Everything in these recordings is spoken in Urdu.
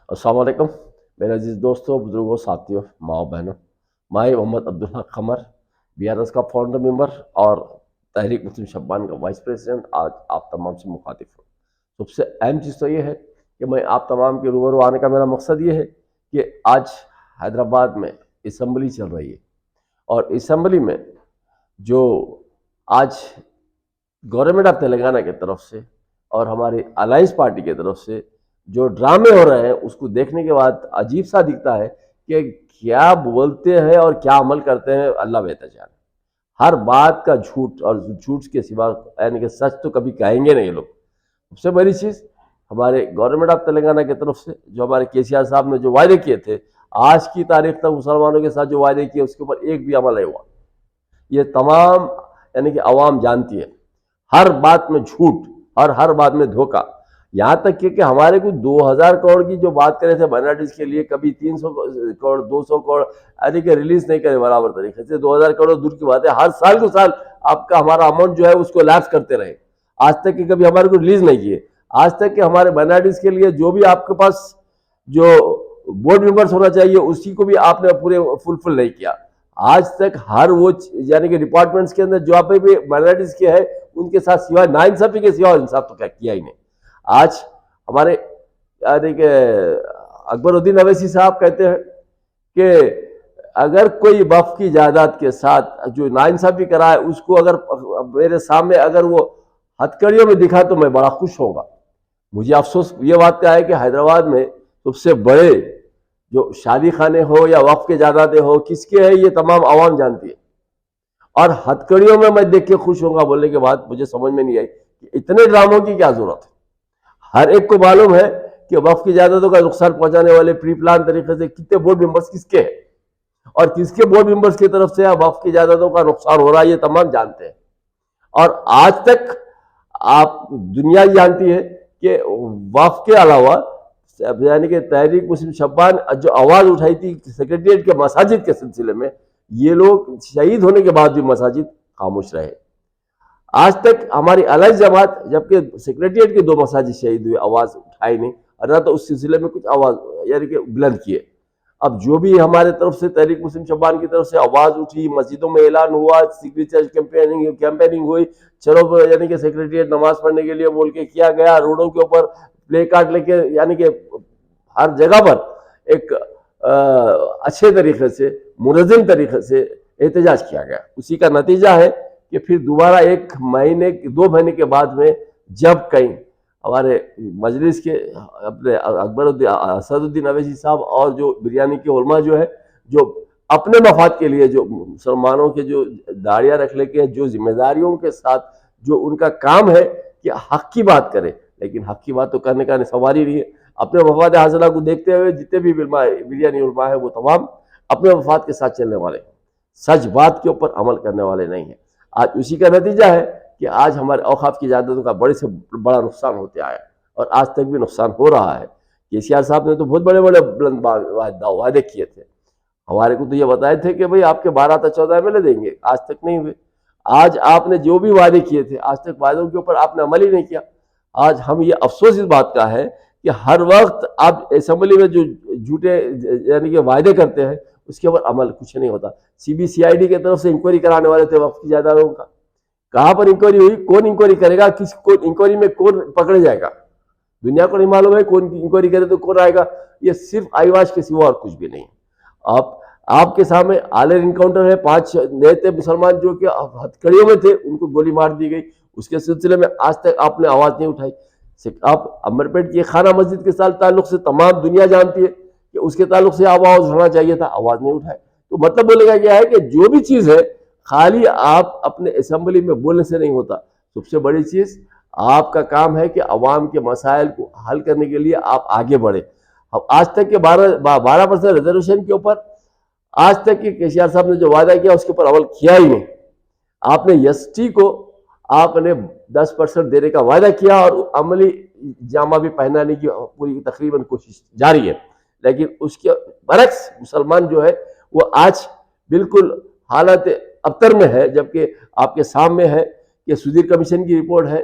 السلام علیکم میرے عزیز دوستوں، بزرگوں، ساتھیوں، ماں بہنوں. میں محمد عبدالحق قمر، BRS کا فاؤنڈر ممبر اور تحریک مسلم شبان کا وائس پریزیڈنٹ آج آپ تمام سے مخاطب ہوں. سب سے اہم چیز تو یہ ہے کہ میں آپ تمام کے روبرو آنے کا میرا مقصد یہ ہے کہ آج حیدرآباد میں اسمبلی چل رہی ہے، اور اسمبلی میں جو آج گورنمنٹ آف تلنگانہ کی طرف سے اور ہماری الائنس پارٹی کی طرف سے جو ڈرامے ہو رہے ہیں، اس کو دیکھنے کے بعد عجیب سا دکھتا ہے کہ کیا بولتے ہیں اور کیا عمل کرتے ہیں، اللہ بہتر جانے. ہر بات کا جھوٹ، اور جھوٹ کے سوا یعنی کہ سچ تو کبھی کہیں گے نہیں یہ لوگ. سب سے بڑی چیز ہمارے گورنمنٹ آف تلنگانہ کی طرف سے جو ہمارے KCR صاحب نے جو وعدے کیے تھے، آج کی تاریخ تک مسلمانوں کے ساتھ جو وعدے کیے اس کے اوپر ایک بھی عمل نہیں ہوا. یہ تمام یعنی کہ عوام جانتی ہے، ہر بات میں جھوٹ اور ہر بات میں دھوکہ. یہاں تک کہ ہمارے کو 2000 کروڑ کی جو بات کرے تھے مائنارٹیز کے لیے، کبھی 300 کروڑ 200 کروڑ یعنی کہ ریلیز نہیں کرے برابر طریقے سے. 2000 کروڑ دور کی بات ہے، ہر سال کو سال آپ کا ہمارا اماؤنٹ جو ہے اس کو لیپس کرتے رہے. آج تک کہ کبھی ہمارے کو ریلیز نہیں کیے. آج تک کہ ہمارے مائنارٹیز کے لیے جو بھی آپ کے پاس جو بورڈ ممبرس ہونا چاہیے اسی کو بھی آپ نے پورے فل نہیں کیا. آج تک ہر وہ یعنی کہ ڈپارٹمنٹس کے اندر جو آپ بھی مائنارٹیز کے ہے ان کے ساتھ سوائے ناانصافی کے سوا انصاف تو کیا ہی نہیں. آج ہمارے یعنی کہ اکبر الدین اویسی صاحب کہتے ہیں کہ اگر کوئی وقف کی جائیداد کے ساتھ جو ناانصافی کرا ہے اس کو اگر میرے سامنے اگر وہ ہتھکڑیوں میں دکھا تو میں بڑا خوش ہوگا. مجھے افسوس یہ بات کا ہے کہ حیدرآباد میں سب سے بڑے جو شادی خانے ہو یا وقف کے جائیدادیں ہو کس کے ہیں یہ تمام عوام جانتی ہے. اور ہتھکڑیوں میں دیکھ کے خوش ہوں گا بولنے کے بعد مجھے سمجھ میں نہیں آئی کہ اتنے ڈراموں کی کیا ضرورت ہے. ہر ایک کو معلوم ہے کہ وقف کی جائیدادوں کا نقصان پہنچانے والے پری پلان طریقے سے کتنے بورڈ ممبرس کس کے ہیں اور کس کے بورڈ ممبرس کی طرف سے وقف کی جائیدادوں کا نقصان ہو رہا ہے، یہ تمام جانتے ہیں. اور آج تک آپ دنیا جانتی ہے کہ وقف کے علاوہ یعنی کہ تحریک مسلم شبان جو آواز اٹھائی تھی سیکریٹریٹ کے مساجد کے سلسلے میں، یہ لوگ شہید ہونے کے بعد بھی مساجد خاموش رہے. آج تک ہماری الائنس جماعت جبکہ سیکریٹریٹ کے 2 مساجد شہید ہوئے آواز اٹھائی نہیں، اور نہ تو اس سلسلے میں کچھ آواز یعنی کہ بلند کیے. اب جو بھی ہمارے طرف سے تحریک مسلم شبان کی طرف سے آواز اٹھی، مسجدوں میں اعلان ہوا، سگنیچر کیمپیننگ ہوئی، چلو یعنی کہ سیکریٹریٹ نماز پڑھنے کے لیے بول کے کیا گیا، روڈوں کے اوپر پلے کارڈ لے کے یعنی کہ ہر جگہ پر ایک اچھے طریقے سے منظم طریقے سے احتجاج کیا گیا. اسی کا نتیجہ ہے کہ پھر دوبارہ 1 مہینے 2 مہینے کے بعد میں جب کہیں ہمارے مجلس کے اپنے اسد الدین اویسی صاحب اور جو بریانی کے علماء جو ہے جو اپنے مفاد کے لیے جو مسلمانوں کے جو داڑیاں رکھ لے کے جو ذمہ داریوں کے ساتھ جو ان کا کام ہے کہ حق کی بات کرے، لیکن حق کی بات تو کرنے کا سوال ہی نہیں ہے. اپنے مفاد حاصلہ کو دیکھتے ہوئے جتنے بھی بریانی علماء ہیں وہ تمام اپنے مفاد کے ساتھ چلنے والے ہیں، سچ بات کے اوپر عمل کرنے والے نہیں ہیں. آج اسی کا نتیجہ ہے کہ آج ہمارے اوقاف کی جائیدادوں کا بڑے سے بڑا نقصان ہوتے آیا اور آج تک بھی نقصان ہو رہا ہے. KCR صاحب نے تو بہت بڑے بلند وعدے کیے تھے. ہمارے کو تو یہ بتائے تھے کہ بھئی آپ کے 12 تا 14 MLA دیں گے، آج تک نہیں ہوئے. آج آپ نے جو بھی وعدے کیے تھے آج تک وعدوں کے اوپر آپ نے عمل ہی نہیں کیا. آج ہم یہ افسوس اس بات کا ہے کہ ہر وقت آپ اسمبلی میں جو جھوٹے یعنی کہ وعدے کرتے ہیں اس کے اوپر عمل کچھ نہیں ہوتا. CBCID کی طرف سے انکوائری کرانے والے تھے وقف کی جائیدادوں کا، کہاں پر انکوائری ہوئی؟ کون انکوائری کرے گا؟ کس کو انکوائری میں کون پکڑے جائے گا؟ دنیا کو نہیں معلوم ہے کون انکوائری کرے تو کون آئے گا. یہ صرف آئیواش کے سوا اور کچھ بھی نہیں. آپ کے سامنے آلر انکاؤنٹر ہے، 5 نئے تھے مسلمان جو کہ ہتھکڑیوں میں تھے، ان کو گولی مار دی گئی. اس کے سلسلے میں آج تک آپ نے آواز نہیں اٹھائی. آپ امرپیٹ کی خانہ مسجد کے ساتھ تعلق سے تمام دنیا جانتی ہے کہ اس کے تعلق سے آواز اٹھانا چاہیے تھا، آواز نہیں اٹھائے. تو مطلب بولے گا کیا ہے کہ جو بھی چیز ہے خالی آپ اپنے اسمبلی میں بولنے سے نہیں ہوتا. سب سے بڑی چیز آپ کا کام ہے کہ عوام کے مسائل کو حل کرنے کے لیے آپ آگے بڑھیں. اب آج تک کے 12% ریزرویشن کے اوپر آج تک کہ KCR صاحب نے جو وعدہ کیا اس کے اوپر عمل کیا ہی نہیں. آپ نے ST کو آپ نے 10% دینے کا وعدہ کیا اور عملی جامہ بھی پہنانے کی پوری تقریباً کوشش جاری ہے، لیکن اس کے برعکس مسلمان جو ہے وہ آج بالکل حالت ابتر میں ہے. جبکہ آپ کے سامنے ہے کہ سودھیر کمیشن کی رپورٹ ہے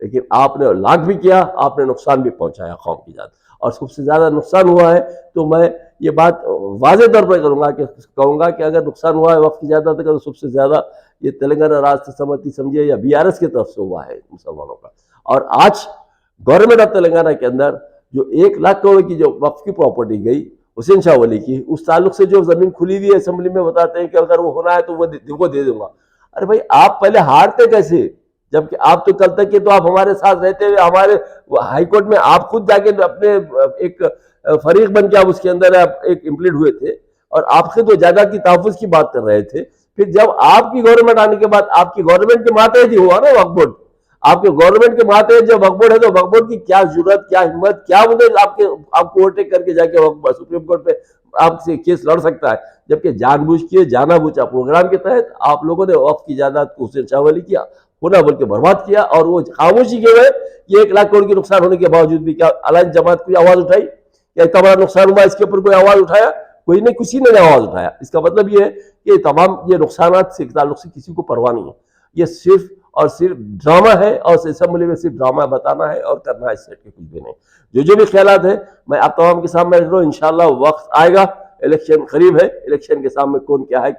لیکن آپ نے لاکھ بھی کیا، آپ نے نقصان بھی پہنچایا قوم کی ذات، اور سب سے زیادہ نقصان ہوا ہے. تو میں یہ بات واضح طور پر کہوں گا کہ اگر نقصان ہوا ہے وقت کی زیادہ تو سب سے زیادہ یہ تلنگانہ راشٹر سمیتی سمجھے یا BRS کی طرف سے ہوا ہے مسلمانوں کا. اور آج گورنمنٹ آف تلنگانہ کے اندر جو 1,00,000 کروڑ کی جو وقف کی پراپرٹی گئی حسین شاہ ولی کی، اس تعلق سے جو زمین کھلی ہوئی ہے اسمبلی میں بتاتے ہیں کہ اگر وہ ہونا ہے تو وہ دے دوں گا. ارے بھائی آپ پہلے ہارتے کیسے؟ جبکہ آپ تو کل تک کے تو آپ ہمارے ساتھ رہتے ہوئے ہمارے ہائی کورٹ میں آپ خود جا کے اپنے ایک فریق بن کے آپ اس کے اندر ایک امپلیڈ ہوئے تھے، اور آپ خود وہ جگہ کی تحفظ کی بات کر رہے تھے. پھر جب آپ کی گورنمنٹ آنے کے بعد آپ کی گورنمنٹ کے ماتحت ہی ہوا نا وقف بورڈ، آپ کے گورنمنٹ کے ماتحت جو وقف بورڈ ہے تو وقف بورڈ کی کیا ضرورت، کیا ہمت، کیا مجھے آپ کو اوورٹیک کر کے جا کے سپریم کورٹ پہ آپ سے کیس لڑ سکتا ہے؟ جبکہ جان بوجھ کے جانا بوجھا پروگرام کے تحت آپ لوگوں نے وقف کی جائیداد کو حسین شاہ ولی کیا ہونا بول کے برباد کیا، اور وہ خاموشی کے ہوئے کہ 1,00,000 کروڑ کی نقصان ہونے کے باوجود بھی کیا الائنس جماعت کوئی آواز اٹھائی؟ کیا اتنا بڑا نقصان ہوا اس کے اوپر کوئی آواز اٹھایا؟ کوئی نہیں، کسی نے آواز اٹھایا. اس کا مطلب یہ ہے کہ تمام یہ نقصانات سے تعلق سے کسی کو پرواہ نہیں ہے. یہ صرف اور صرف ڈرامہ ہے، اور اسمبلی میں صرف ڈرامہ بتانا ہے اور کرنا ہے، اس سیٹ کے کچھ بھی نہیں. جو بھی خیالات ہیں میں آپ تمام کے سامنے رکھ رہا ہوں. انشاءاللہ وقت آئے گا، الیکشن قریب ہے، الیکشن کے سامنے کون کیا ہے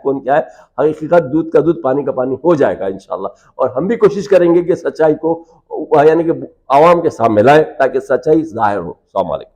حقیقت دودھ کا دودھ پانی کا پانی ہو جائے گا انشاءاللہ. اور ہم بھی کوشش کریں گے کہ سچائی کو یعنی کہ عوام کے سامنے لائیں تاکہ سچائی ظاہر ہو. السلام علیکم.